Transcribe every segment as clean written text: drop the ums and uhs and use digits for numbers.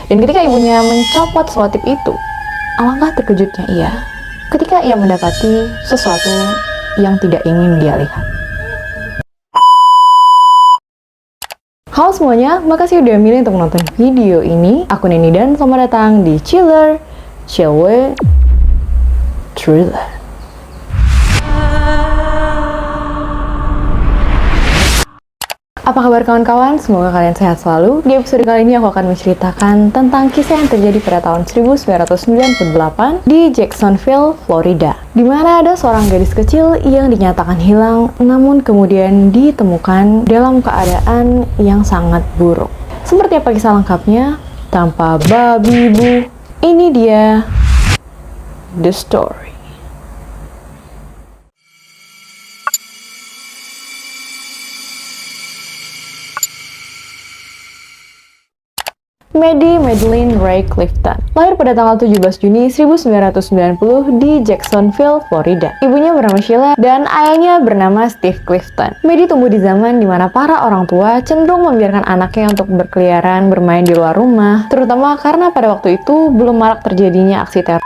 Dan ketika ibunya mencopot selotip itu, alangkah terkejutnya ia ketika ia mendapati sesuatu yang tidak ingin dia lihat. Halo semuanya, makasih udah milih untuk nonton video ini. Aku Neni dan selamat datang di Chiller, Chill Thriller. Apa kabar kawan-kawan? Semoga kalian sehat selalu. Di episode kali ini aku akan menceritakan tentang kisah yang terjadi pada tahun 1998 di Jacksonville, Florida, di mana ada seorang gadis kecil yang dinyatakan hilang, namun kemudian ditemukan dalam keadaan yang sangat buruk. Seperti apa kisah lengkapnya? Tanpa babi bu, ini dia The Story. Maddie Madeline Ray Clifton lahir pada tanggal 17 Juni 1990 di Jacksonville, Florida. Ibunya bernama Sheila dan ayahnya bernama Steve Clifton. Maddie tumbuh di zaman di mana para orang tua cenderung membiarkan anaknya untuk berkeliaran bermain di luar rumah, terutama karena pada waktu itu belum marak terjadinya aksi teror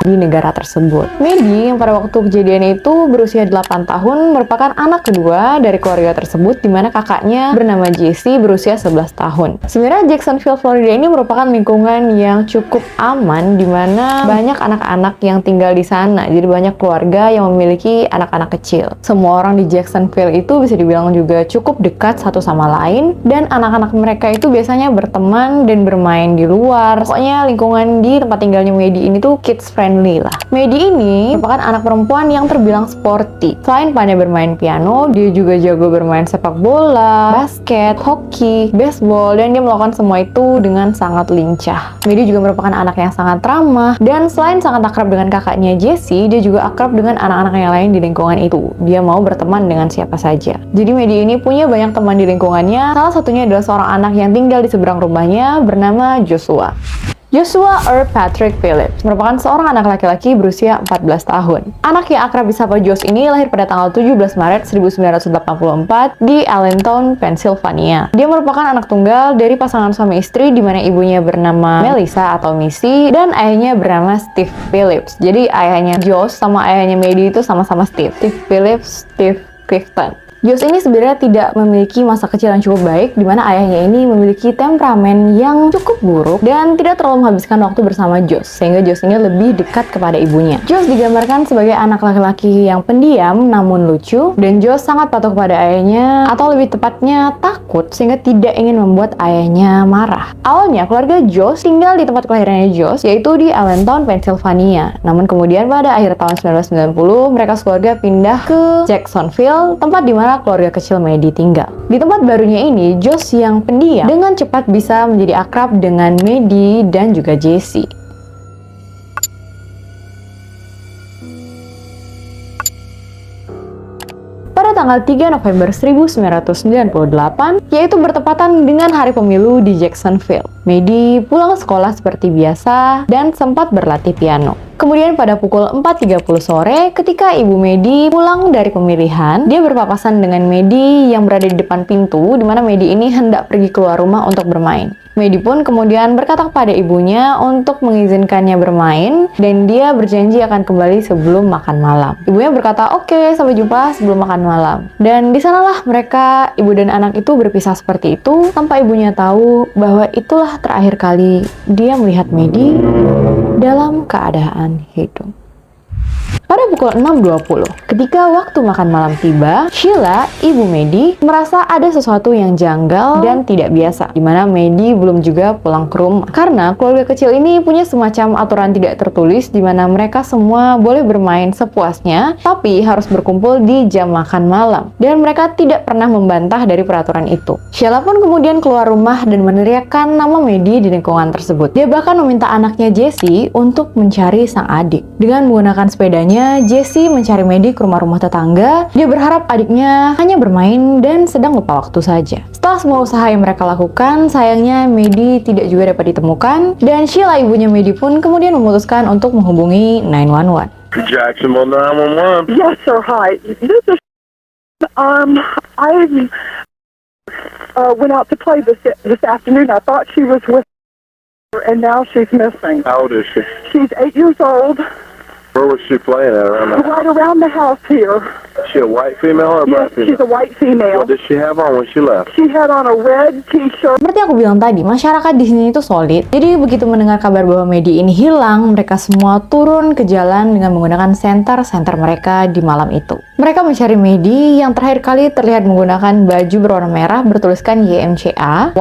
di negara tersebut. Maddie yang pada waktu kejadian itu berusia 8 tahun merupakan anak kedua dari keluarga tersebut, di mana kakaknya bernama Jesse berusia 11 tahun. Sebenarnya Jacksonville, Florida ini merupakan lingkungan yang cukup aman, di mana banyak anak-anak yang tinggal di sana. Jadi banyak keluarga yang memiliki anak-anak kecil. Semua orang di Jacksonville itu bisa dibilang juga cukup dekat satu sama lain, dan anak-anak mereka itu biasanya berteman dan bermain di luar. Pokoknya lingkungan di tempat tinggalnya Maddie ini tuh kids friendly lah. Maddie ini merupakan anak perempuan yang terbilang sporty. Selain pandai bermain piano, dia juga jago bermain sepak bola, basket, hoki, baseball, dan dia melakukan semua itu dengan sangat lincah. Maddie juga merupakan anak yang sangat ramah, dan selain sangat akrab dengan kakaknya Jessie, dia juga akrab dengan anak-anak yang lain di lingkungan itu. Dia mau berteman dengan siapa saja. Jadi Maddie ini punya banyak teman di lingkungannya. Salah satunya adalah seorang anak yang tinggal di seberang rumahnya bernama Joshua. Joshua Earl Patrick Phillips merupakan seorang anak laki-laki berusia 14 tahun. Anak yang akrab disapa Josh ini lahir pada tanggal 17 Maret 1984 di Allentown, Pennsylvania. Dia merupakan anak tunggal dari pasangan suami istri, di mana ibunya bernama Melissa atau Missy dan ayahnya bernama Steve Phillips. Jadi ayahnya Josh sama ayahnya Maddie itu sama-sama Steve. Steve Phillips, Steve Clifton. Josh ini sebenarnya tidak memiliki masa kecil yang cukup baik, di mana ayahnya ini memiliki temperamen yang cukup buruk dan tidak terlalu menghabiskan waktu bersama Josh, sehingga Josh ini lebih dekat kepada ibunya. Josh digambarkan sebagai anak laki-laki yang pendiam namun lucu, dan Josh sangat patuh kepada ayahnya, atau lebih tepatnya takut, sehingga tidak ingin membuat ayahnya marah. Awalnya keluarga Josh tinggal di tempat kelahirannya Josh, yaitu di Allentown, Pennsylvania. Namun kemudian pada akhir tahun 1990 mereka sekeluarga pindah ke Jacksonville, tempat di mana keluarga kecil Maddie tinggal. Di tempat barunya ini, Josh yang pendiam dengan cepat bisa menjadi akrab dengan Maddie dan juga Jessie. Pada tanggal 3 November 1998, yaitu bertepatan dengan hari pemilu di Jacksonville, Maddie pulang sekolah seperti biasa dan sempat berlatih piano. Kemudian pada pukul 4.30 sore, ketika ibu Maddie pulang dari pemilihan, dia berpapasan dengan Maddie yang berada di depan pintu, di mana Maddie ini hendak pergi keluar rumah untuk bermain. Maddie pun kemudian berkata kepada ibunya untuk mengizinkannya bermain, dan dia berjanji akan kembali sebelum makan malam. Ibunya berkata, "Oke, sampai jumpa sebelum makan malam." Dan di sanalah mereka, ibu dan anak itu berpisah seperti itu, tanpa ibunya tahu bahwa itulah terakhir kali dia melihat Maddie dalam keadaan hidup. Pada pukul 6.20, ketika waktu makan malam tiba, Sheila, ibu Maddie, merasa ada sesuatu yang janggal dan tidak biasa, di mana Maddie belum juga pulang ke rumah. Karena keluarga kecil ini punya semacam aturan tidak tertulis, di mana mereka semua boleh bermain sepuasnya, tapi harus berkumpul di jam makan malam. Dan mereka tidak pernah membantah dari peraturan itu. Sheila pun kemudian keluar rumah dan meneriakkan nama Maddie di lingkungan tersebut. Dia bahkan meminta anaknya Jessie untuk mencari sang adik. Dengan menggunakan sepedanya, Jessie mencari Maddie ke rumah-rumah tetangga. Dia berharap adiknya hanya bermain dan sedang lupa waktu saja. Setelah semua usaha yang mereka lakukan, sayangnya Maddie tidak juga dapat ditemukan, dan Sheila, ibunya Maddie, pun kemudian memutuskan untuk menghubungi 911. Jacksonville 911. Yes, sir. Hi. This is. I went out to play this afternoon. I thought she was with and now she's missing. How old is she? She's 8 years old, Where was she playing at around the house? right around the house here. Is she a white female or a Yes, black female? she's a white female. What did she have on when she left? She had on a red t-shirt. Seperti aku bilang tadi, masyarakat di sini itu solid. Jadi begitu mendengar kabar bahwa Maddie ini hilang, mereka semua turun ke jalan dengan menggunakan senter mereka di malam itu. Mereka mencari Maddie yang terakhir kali terlihat menggunakan baju berwarna merah bertuliskan YMCA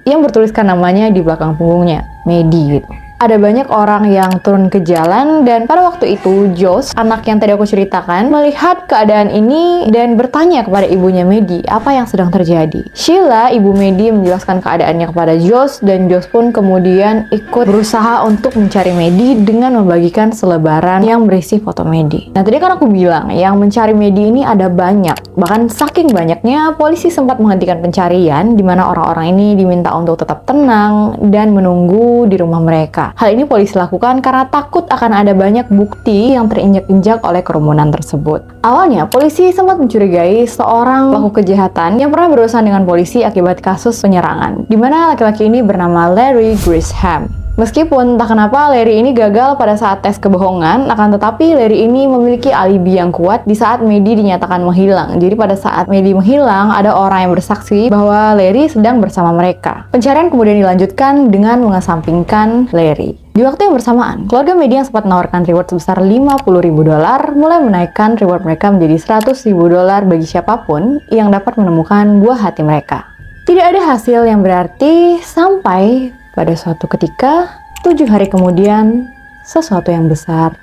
yang bertuliskan namanya di belakang punggungnya, Maddie gitu. Ada banyak orang yang turun ke jalan dan pada waktu itu Josh, anak yang tadi aku ceritakan, melihat keadaan ini dan bertanya kepada ibunya Maddie apa yang sedang terjadi. Sheila, ibu Maddie, menjelaskan keadaannya kepada Josh dan Josh pun kemudian ikut berusaha untuk mencari Maddie dengan membagikan selebaran yang berisi foto Maddie. Nah tadi kan aku bilang yang mencari Maddie ini ada banyak, bahkan saking banyaknya polisi sempat menghentikan pencarian di mana orang-orang ini diminta untuk tetap tenang dan menunggu di rumah mereka. Hal ini polisi lakukan karena takut akan ada banyak bukti yang terinjak-injak oleh kerumunan tersebut. Awalnya, polisi sempat mencurigai seorang pelaku kejahatan yang pernah berurusan dengan polisi akibat kasus penyerangan, di mana laki-laki ini bernama Larry Grisham. Meskipun entah kenapa Larry ini gagal pada saat tes kebohongan, akan tetapi Larry ini memiliki alibi yang kuat di saat Maddie dinyatakan menghilang. Jadi pada saat Maddie menghilang, ada orang yang bersaksi bahwa Larry sedang bersama mereka. Pencarian kemudian dilanjutkan dengan mengesampingkan Larry. Di waktu yang bersamaan, keluarga Maddie yang sempat menawarkan reward sebesar $50.000 mulai menaikkan reward mereka menjadi $100.000 bagi siapapun yang dapat menemukan buah hati mereka. Tidak ada hasil yang berarti sampai pada suatu ketika, 7 hari kemudian, sesuatu yang besar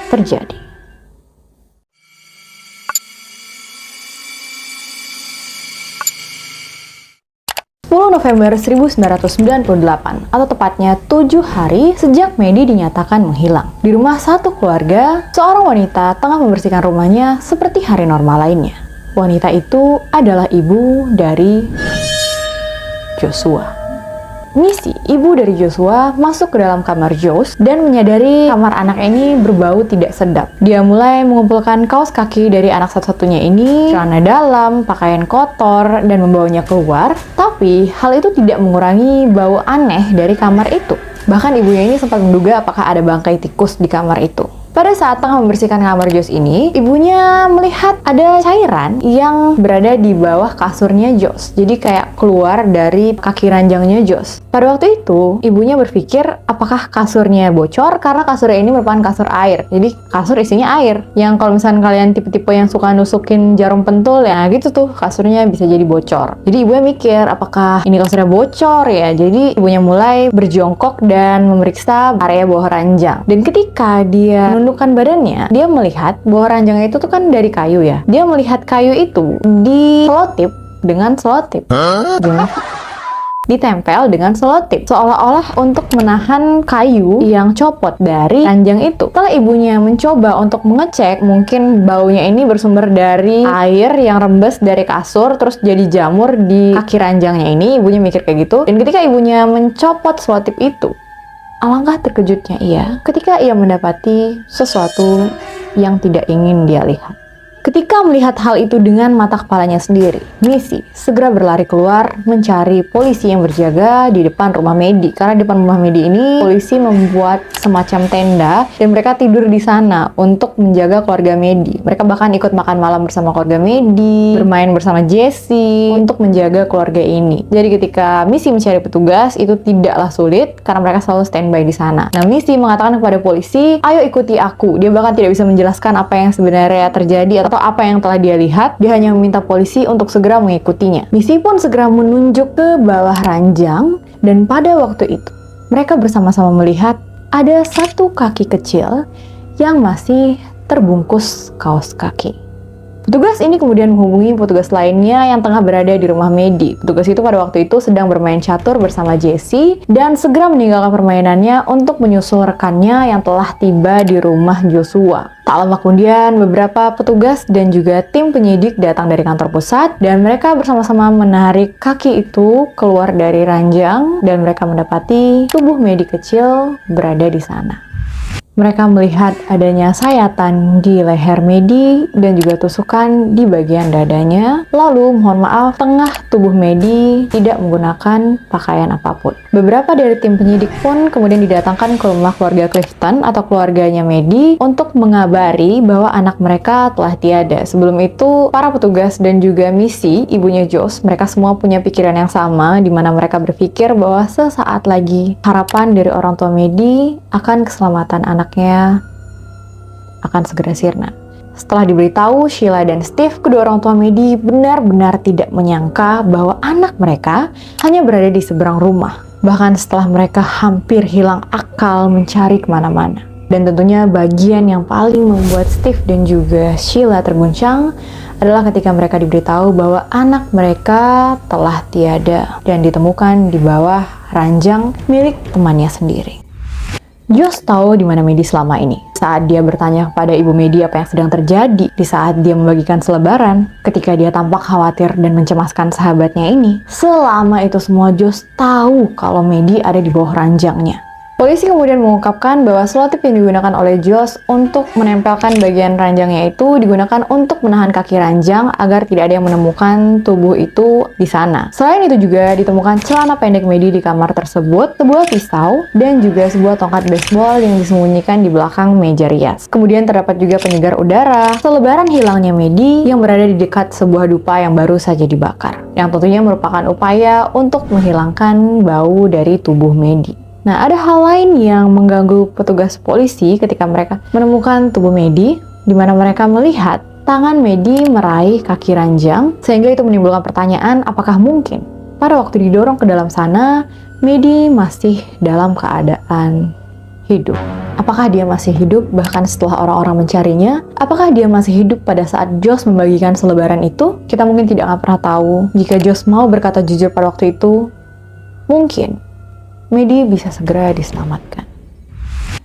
terjadi. 10 November 1998, atau tepatnya 7 hari sejak Maddie dinyatakan menghilang. Di rumah satu keluarga, seorang wanita tengah membersihkan rumahnya seperti hari normal lainnya. Wanita itu adalah ibu dari Joshua. Missy, ibu dari Joshua, masuk ke dalam kamar Josh dan menyadari kamar anak ini berbau tidak sedap. Dia mulai mengumpulkan kaos kaki dari anak satu-satunya ini, celana dalam, pakaian kotor, dan membawanya keluar. Tapi, hal itu tidak mengurangi bau aneh dari kamar itu. Bahkan ibunya ini sempat menduga apakah ada bangkai tikus di kamar itu. Pada saat tengah membersihkan kamar Josh ini, ibunya melihat ada cairan yang berada di bawah kasurnya Josh. Jadi kayak keluar dari kaki ranjangnya Josh. Pada waktu itu, ibunya berpikir apakah kasurnya bocor karena kasurnya ini merupakan kasur air. Jadi kasur isinya air. Yang kalau misalnya kalian tipe-tipe yang suka nusukin jarum pentul ya gitu tuh, kasurnya bisa jadi bocor. Jadi ibunya mikir apakah ini kasurnya bocor ya. Jadi ibunya mulai berjongkok dan memeriksa area bawah ranjang. Dan ketika dia menundukkan badannya, dia melihat bahwa ranjangnya itu tuh kan dari kayu ya. Dia melihat kayu itu diselotip dengan selotip. Gimana? Ditempel dengan selotip, seolah-olah untuk menahan kayu yang copot dari ranjang itu. Setelah ibunya mencoba untuk mengecek, mungkin baunya ini bersumber dari air yang rembes dari kasur, terus jadi jamur di kaki ranjangnya ini. Ibunya mikir kayak gitu. Dan ketika ibunya mencopot selotip itu, alangkah terkejutnya ia ketika ia mendapati sesuatu yang tidak ingin dia lihat. Ketika melihat hal itu dengan mata kepalanya sendiri, Missy segera berlari keluar mencari polisi yang berjaga di depan rumah Maddie. Karena di depan rumah Maddie ini, polisi membuat semacam tenda dan mereka tidur di sana untuk menjaga keluarga Maddie. Mereka bahkan ikut makan malam bersama keluarga Maddie, bermain bersama Jesse untuk menjaga keluarga ini. Jadi ketika Missy mencari petugas, itu tidaklah sulit karena mereka selalu standby di sana. Nah, Missy mengatakan kepada polisi, "Ayo ikuti aku." Dia bahkan tidak bisa menjelaskan apa yang sebenarnya terjadi atau apa yang telah dia lihat. Dia hanya meminta polisi untuk segera mengikutinya. Missy pun segera menunjuk ke bawah ranjang dan pada waktu itu mereka bersama-sama melihat ada satu kaki kecil yang masih terbungkus kaos kaki. Petugas ini kemudian menghubungi petugas lainnya yang tengah berada di rumah Maddie. Petugas itu pada waktu itu sedang bermain catur bersama Jesse dan segera meninggalkan permainannya untuk menyusul rekannya yang telah tiba di rumah Joshua. Tak lama kemudian, beberapa petugas dan juga tim penyidik datang dari kantor pusat dan mereka bersama-sama menarik kaki itu keluar dari ranjang dan mereka mendapati tubuh Maddie kecil berada di sana. Mereka melihat adanya sayatan di leher Maddie dan juga tusukan di bagian dadanya. Lalu, mohon maaf, tengah tubuh Maddie tidak menggunakan pakaian apapun. Beberapa dari tim penyidik pun kemudian didatangkan ke rumah keluarga Clifton atau keluarganya Maddie untuk mengabari bahwa anak mereka telah tiada. Sebelum itu, para petugas dan juga Missy, ibunya Josh, mereka semua punya pikiran yang sama, di mana mereka berpikir bahwa sesaat lagi harapan dari orang tua Maddie akan keselamatan anaknya akan segera sirna. Setelah diberitahu Sheila dan Steve, kedua orang tua Maddie benar-benar tidak menyangka bahwa anak mereka hanya berada di seberang rumah. Bahkan setelah mereka hampir hilang akal mencari kemana-mana. Dan tentunya bagian yang paling membuat Steve dan juga Sheila terguncang adalah ketika mereka diberitahu bahwa anak mereka telah tiada dan ditemukan di bawah ranjang milik temannya sendiri. Josh tahu di mana Maddie selama ini. Saat dia bertanya kepada ibu Maddie apa yang sedang terjadi di saat dia membagikan selebaran, ketika dia tampak khawatir dan mencemaskan sahabatnya ini, selama itu semua Josh tahu kalau Maddie ada di bawah ranjangnya. Polisi kemudian mengungkapkan bahwa selotip yang digunakan oleh Josh untuk menempelkan bagian ranjangnya itu digunakan untuk menahan kaki ranjang agar tidak ada yang menemukan tubuh itu di sana. Selain itu juga ditemukan celana pendek Maddie di kamar tersebut, sebuah pisau, dan juga sebuah tongkat baseball yang disembunyikan di belakang meja rias. Kemudian terdapat juga penyegar udara, selebaran hilangnya Maddie yang berada di dekat sebuah dupa yang baru saja dibakar, yang tentunya merupakan upaya untuk menghilangkan bau dari tubuh Maddie. Nah, ada hal lain yang mengganggu petugas polisi ketika mereka menemukan tubuh Maddie, di mana mereka melihat tangan Maddie meraih kaki ranjang, sehingga itu menimbulkan pertanyaan apakah mungkin pada waktu didorong ke dalam sana, Maddie masih dalam keadaan hidup. Apakah dia masih hidup bahkan setelah orang-orang mencarinya? Apakah dia masih hidup pada saat Josh membagikan selebaran itu? Kita mungkin tidak akan pernah tahu. Jika Josh mau berkata jujur pada waktu itu, mungkin Maddie bisa segera diselamatkan.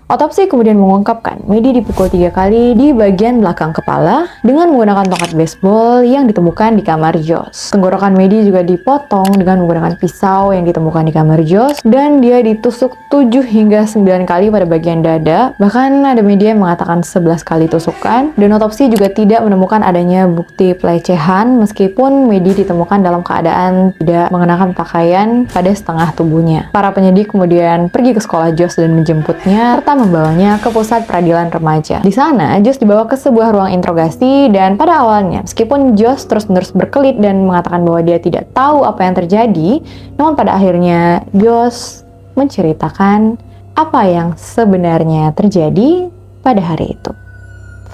Otopsi kemudian mengungkapkan Maddie dipukul 3 kali di bagian belakang kepala dengan menggunakan tongkat baseball yang ditemukan di kamar Josh. Tenggorokan Maddie juga dipotong dengan menggunakan pisau yang ditemukan di kamar Josh, dan dia ditusuk 7 hingga 9 kali pada bagian dada. Bahkan ada media yang mengatakan 11 kali tusukan, dan otopsi juga tidak menemukan adanya bukti pelecehan meskipun Maddie ditemukan dalam keadaan tidak mengenakan pakaian pada setengah tubuhnya. Para penyidik kemudian pergi ke sekolah Josh dan menjemputnya serta membawanya ke pusat peradilan remaja. Di sana, Josh dibawa ke sebuah ruang interogasi, dan pada awalnya, meskipun Josh terus-menerus berkelit dan mengatakan bahwa dia tidak tahu apa yang terjadi, namun pada akhirnya Josh menceritakan apa yang sebenarnya terjadi pada hari itu.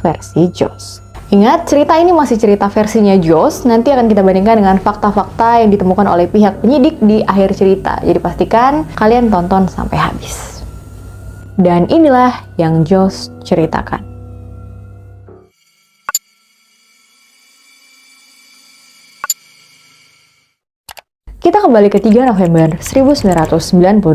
Versi Josh. Ingat, cerita ini masih cerita versinya Josh, nanti akan kita bandingkan dengan fakta-fakta yang ditemukan oleh pihak penyidik di akhir cerita. Jadi pastikan kalian tonton sampai habis. Dan inilah yang Josh ceritakan. Kita kembali ke 3 November 1998.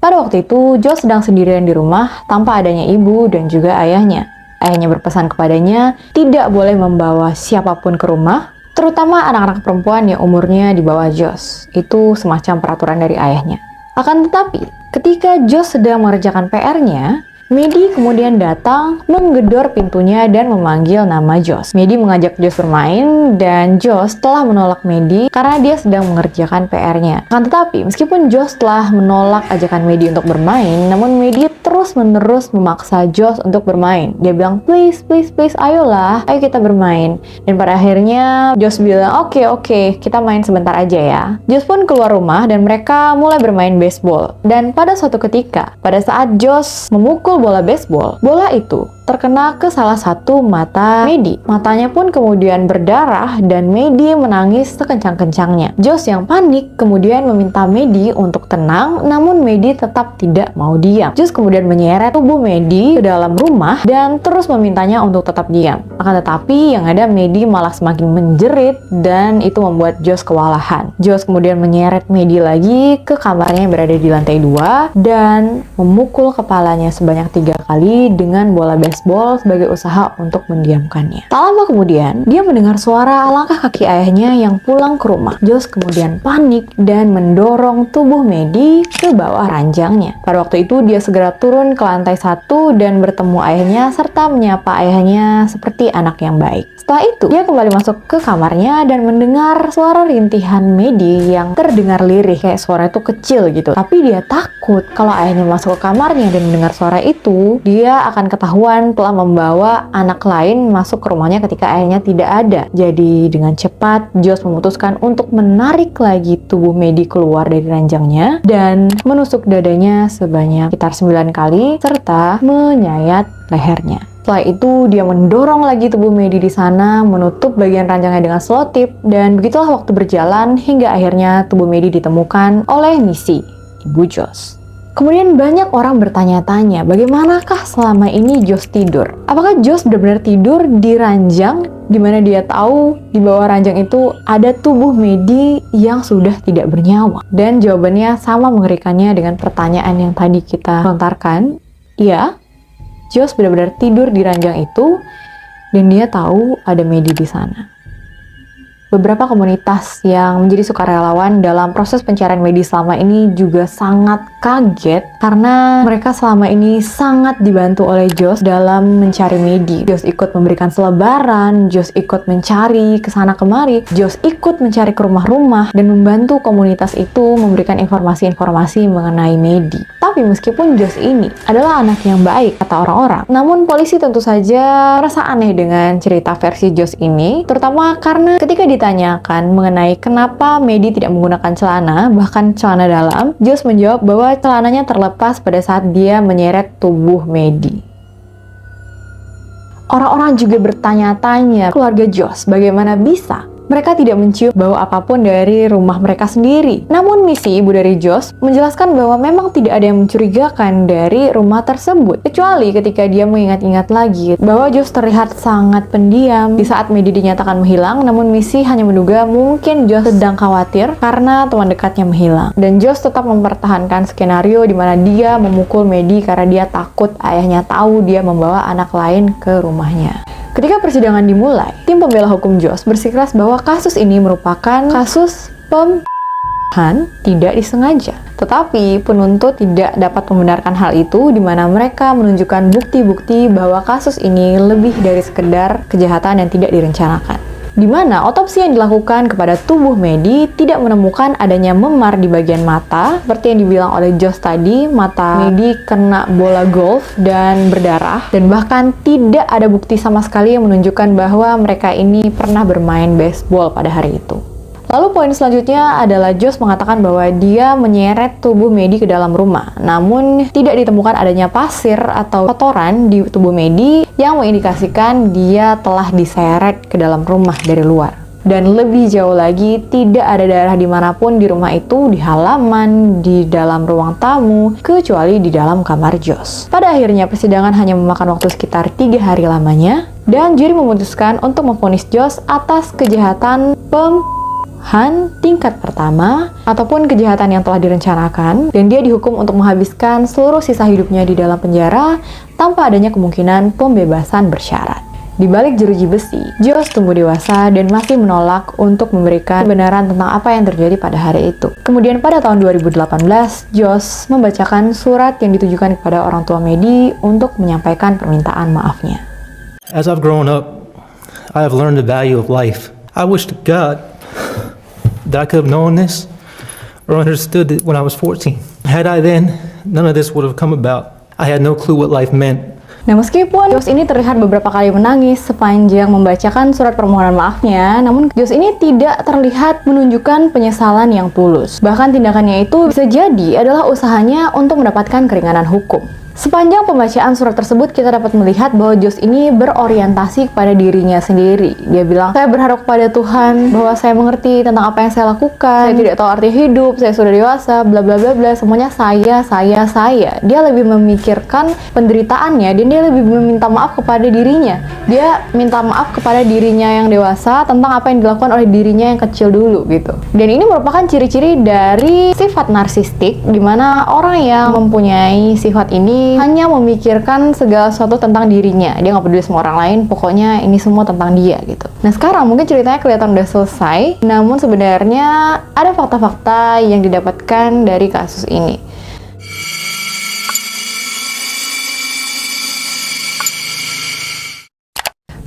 Pada waktu itu, Josh sedang sendirian di rumah tanpa adanya ibu dan juga ayahnya. Ayahnya berpesan kepadanya tidak boleh membawa siapapun ke rumah, terutama anak-anak perempuan yang umurnya di bawah Josh. Itu semacam peraturan dari ayahnya. Akan tetapi, ketika Josh sedang mengerjakan PR-nya, Maddie kemudian datang, menggedor pintunya dan memanggil nama Josh. Maddie mengajak Josh bermain, dan Josh telah menolak Maddie karena dia sedang mengerjakan PR-nya. Akan tetapi, meskipun Josh telah menolak ajakan Maddie untuk bermain, namun Maddie terus-menerus memaksa Josh untuk bermain. Dia bilang, please, ayolah, ayo kita bermain. Dan pada akhirnya, Josh bilang, oke, kita main sebentar aja ya. Josh pun keluar rumah dan mereka mulai bermain baseball. Dan pada suatu ketika, pada saat Josh memukul bola baseball, bola itu terkena ke salah satu mata Maddie. Matanya pun kemudian berdarah dan Maddie menangis sekencang-kencangnya. Josh yang panik kemudian meminta Maddie untuk tenang, namun Maddie tetap tidak mau diam. Josh kemudian menyeret tubuh Maddie ke dalam rumah dan terus memintanya untuk tetap diam. Akan tetapi yang ada Maddie malah semakin menjerit dan itu membuat Josh kewalahan. Josh kemudian menyeret Maddie lagi ke kamarnya yang berada di lantai 2 dan memukul kepalanya sebanyak 3 kali dengan bola baseball baseball sebagai usaha untuk mendiamkannya. Tak lama kemudian, dia mendengar suara langkah kaki ayahnya yang pulang ke rumah. Josh kemudian panik dan mendorong tubuh Maddie ke bawah ranjangnya. Pada waktu itu, dia segera turun ke lantai 1 dan bertemu ayahnya serta menyapa ayahnya seperti anak yang baik. Setelah itu, dia kembali masuk ke kamarnya dan mendengar suara rintihan Maddie yang terdengar lirih, kayak suara itu kecil gitu. Tapi dia takut kalau ayahnya masuk ke kamarnya dan mendengar suara itu, dia akan ketahuan telah membawa anak lain masuk ke rumahnya ketika ayahnya tidak ada. Jadi dengan cepat, Josh memutuskan untuk menarik lagi tubuh Maddie keluar dari ranjangnya dan menusuk dadanya sebanyak sekitar 9 kali serta menyayat lehernya. Setelah itu, dia mendorong lagi tubuh Maddie di sana, menutup bagian ranjangnya dengan selotip, dan begitulah waktu berjalan hingga akhirnya tubuh Maddie ditemukan oleh Missy, ibu Josh. Kemudian banyak orang bertanya-tanya, bagaimanakah selama ini Josh tidur? Apakah Josh benar-benar tidur di ranjang di mana dia tahu di bawah ranjang itu ada tubuh Maddie yang sudah tidak bernyawa? Dan jawabannya sama mengerikannya dengan pertanyaan yang tadi kita lontarkan. Iya, Josh benar-benar tidur di ranjang itu dan dia tahu ada Maddie di sana. Beberapa komunitas yang menjadi sukarelawan dalam proses pencarian Maddie selama ini juga sangat kaget karena mereka selama ini sangat dibantu oleh Josh dalam mencari Maddie. Josh ikut memberikan selebaran, Josh ikut mencari kesana kemari, Josh ikut mencari ke rumah-rumah dan membantu komunitas itu memberikan informasi-informasi mengenai Maddie. Tapi meskipun Josh ini adalah anak yang baik kata orang-orang, namun polisi tentu saja merasa aneh dengan cerita versi Josh ini, terutama karena ketika ditanyakan mengenai kenapa Maddie tidak menggunakan celana, bahkan celana dalam, Josh menjawab bahwa celananya terlepas pada saat dia menyeret tubuh Maddie. Orang-orang juga bertanya-tanya keluarga Josh bagaimana bisa mereka tidak mencium bau apapun dari rumah mereka sendiri. Namun Missy, ibu dari Josh, menjelaskan bahwa memang tidak ada yang mencurigakan dari rumah tersebut. Kecuali ketika dia mengingat-ingat lagi bahwa Josh terlihat sangat pendiam di saat Maddie dinyatakan menghilang, namun Missy hanya menduga mungkin Josh sedang khawatir karena teman dekatnya menghilang. Dan Josh tetap mempertahankan skenario di mana dia memukul Maddie karena dia takut ayahnya tahu dia membawa anak lain ke rumahnya. Ketika persidangan dimulai, tim pembela hukum Josh bersikeras bahwa kasus ini merupakan kasus pembunuhan tidak disengaja. Tetapi penuntut tidak dapat membenarkan hal itu, di mana mereka menunjukkan bukti-bukti bahwa kasus ini lebih dari sekedar kejahatan yang tidak direncanakan. Di mana otopsi yang dilakukan kepada tubuh Maddie tidak menemukan adanya memar di bagian mata, seperti yang dibilang oleh Josh tadi, mata Maddie kena bola golf dan berdarah, dan bahkan tidak ada bukti sama sekali yang menunjukkan bahwa mereka ini pernah bermain baseball pada hari itu. Lalu poin selanjutnya adalah Josh mengatakan bahwa dia menyeret tubuh Maddie ke dalam rumah, namun tidak ditemukan adanya pasir atau kotoran di tubuh Maddie yang mengindikasikan dia telah diseret ke dalam rumah dari luar. Dan lebih jauh lagi, tidak ada darah dimanapun di rumah itu, di halaman, di dalam ruang tamu, kecuali di dalam kamar Josh. Pada akhirnya persidangan hanya memakan waktu sekitar 3 hari lamanya, dan juri memutuskan untuk memvonis Josh atas kejahatan tingkat pertama ataupun kejahatan yang telah direncanakan, dan dia dihukum untuk menghabiskan seluruh sisa hidupnya di dalam penjara tanpa adanya kemungkinan pembebasan bersyarat. Di balik jeruji besi, Josh tumbuh dewasa dan masih menolak untuk memberikan kebenaran tentang apa yang terjadi pada hari itu. Kemudian pada tahun 2018, Josh membacakan surat yang ditujukan kepada orang tua Maddie untuk menyampaikan permintaan maafnya. As I've grown up, I have learned the value of life. I wish to God that I could have known this or understood it when I was 14. Had I then, none of this would have come about. I had no clue what life meant. Nah, meskipun Josh ini terlihat beberapa kali menangis sepanjang membacakan surat permohonan maafnya, namun Josh ini tidak terlihat menunjukkan penyesalan yang tulus. Bahkan tindakannya itu bisa jadi adalah usahanya untuk mendapatkan keringanan hukum. Sepanjang pembacaan surat tersebut, kita dapat melihat bahwa Josh ini berorientasi kepada dirinya sendiri. Dia bilang, saya berharap kepada Tuhan bahwa saya mengerti tentang apa yang saya lakukan. Saya tidak tahu arti hidup, saya sudah dewasa, bla bla bla bla. Semuanya saya. Dia lebih memikirkan penderitaannya, dan dia lebih meminta maaf kepada dirinya. Dia minta maaf kepada dirinya yang dewasa tentang apa yang dilakukan oleh dirinya yang kecil dulu gitu. Dan ini merupakan ciri-ciri dari sifat narsistik, di mana orang yang mempunyai sifat ini ini hanya memikirkan segala sesuatu tentang dirinya. Dia nggak peduli sama orang lain, pokoknya ini semua tentang dia gitu. Nah sekarang mungkin ceritanya kelihatan udah selesai, namun sebenarnya ada fakta-fakta yang didapatkan dari kasus ini.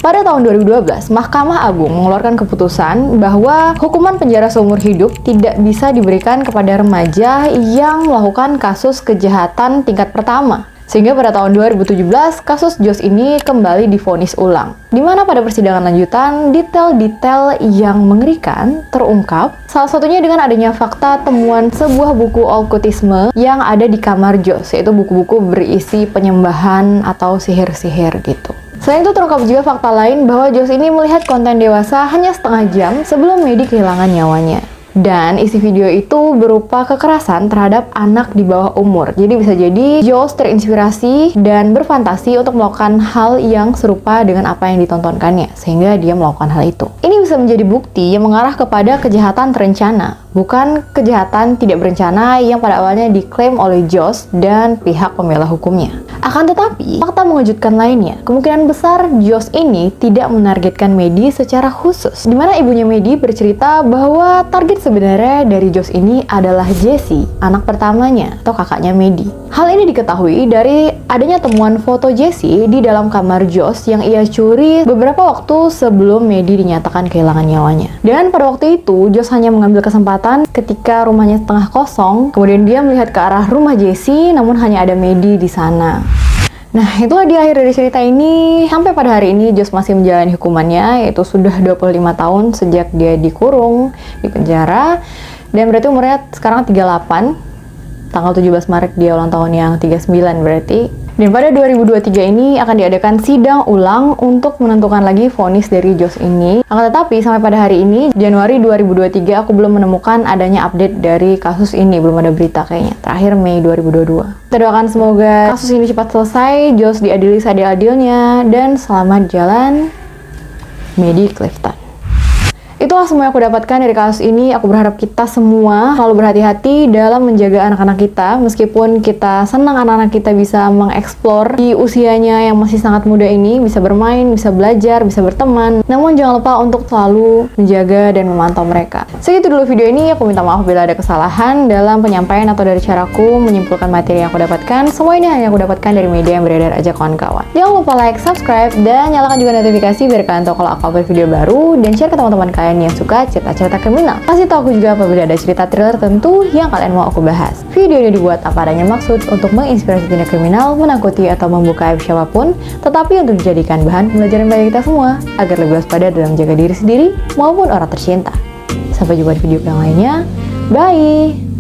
Pada tahun 2012, Mahkamah Agung mengeluarkan keputusan bahwa hukuman penjara seumur hidup tidak bisa diberikan kepada remaja yang melakukan kasus kejahatan tingkat pertama. Sehingga pada tahun 2017, kasus Josh ini kembali divonis ulang. Di mana pada persidangan lanjutan, detail-detail yang mengerikan terungkap, salah satunya dengan adanya fakta temuan sebuah buku okkultisme yang ada di kamar Josh, yaitu buku-buku berisi penyembahan atau sihir-sihir gitu. Selain itu terungkap juga fakta lain bahwa Josh ini melihat konten dewasa hanya setengah jam sebelum Maddie kehilangan nyawanya. Dan isi video itu berupa kekerasan terhadap anak di bawah umur. Jadi bisa jadi Josh terinspirasi dan berfantasi untuk melakukan hal yang serupa dengan apa yang ditontonkannya, sehingga dia melakukan hal itu. Ini bisa menjadi bukti yang mengarah kepada kejahatan terencana, bukan kejahatan tidak berencana yang pada awalnya diklaim oleh Josh dan pihak pembela hukumnya. Akan tetapi, fakta mengejutkan lainnya, kemungkinan besar Josh ini tidak menargetkan Maddie secara khusus. Di mana ibunya Maddie bercerita bahwa target sebenarnya dari Josh ini adalah Jessie, anak pertamanya atau kakaknya Maddie. Hal ini diketahui dari adanya temuan foto Jessie di dalam kamar Josh yang ia curi beberapa waktu sebelum Maddie dinyatakan kehilangan nyawanya. Dan pada waktu itu, Josh hanya mengambil kesempatan ketika rumahnya setengah kosong, kemudian dia melihat ke arah rumah Jessie, namun hanya ada Maddie di sana. Nah, itulah di akhir dari cerita ini. Sampai pada hari ini, Josh masih menjalani hukumannya, yaitu sudah 25 tahun sejak dia dikurung, di penjara. Dan berarti umurnya sekarang 38. Tanggal 17 Maret dia ulang tahun yang 39 berarti. Dan pada 2023 ini akan diadakan sidang ulang untuk menentukan lagi vonis dari Josh ini. Akan tetapi sampai pada hari ini, Januari 2023, aku belum menemukan adanya update dari kasus ini. Belum ada berita kayaknya. Terakhir Mei 2022. Kita doakan semoga kasus ini cepat selesai, Josh diadili seadil-adilnya, dan selamat jalan Maddie Clifton. Itulah semua yang aku dapatkan dari kasus ini. Aku berharap kita semua selalu berhati-hati dalam menjaga anak-anak kita. Meskipun kita senang anak-anak kita bisa mengeksplor di usianya yang masih sangat muda ini, bisa bermain, bisa belajar, bisa berteman. Namun jangan lupa untuk selalu menjaga dan memantau mereka. Segitu dulu video ini. Aku minta maaf bila ada kesalahan dalam penyampaian atau dari caraku menyimpulkan materi yang aku dapatkan. Semua ini hanya aku dapatkan dari media yang beredar aja kawan-kawan. Jangan lupa like, subscribe, dan nyalakan juga notifikasi biar kalian tahu kalau aku upload video baru, dan share ke teman-teman kalian yang suka cerita-cerita kriminal. Kasih tahu aku juga apabila ada cerita thriller tentu yang kalian mau aku bahas. Video ini dibuat apa adanya maksud untuk menginspirasi tindak kriminal, menakuti atau membuka aib siapapun, tetapi untuk dijadikan bahan pembelajaran bagi kita semua agar lebih waspada dalam menjaga diri sendiri maupun orang tercinta. Sampai jumpa di video yang lainnya. Bye!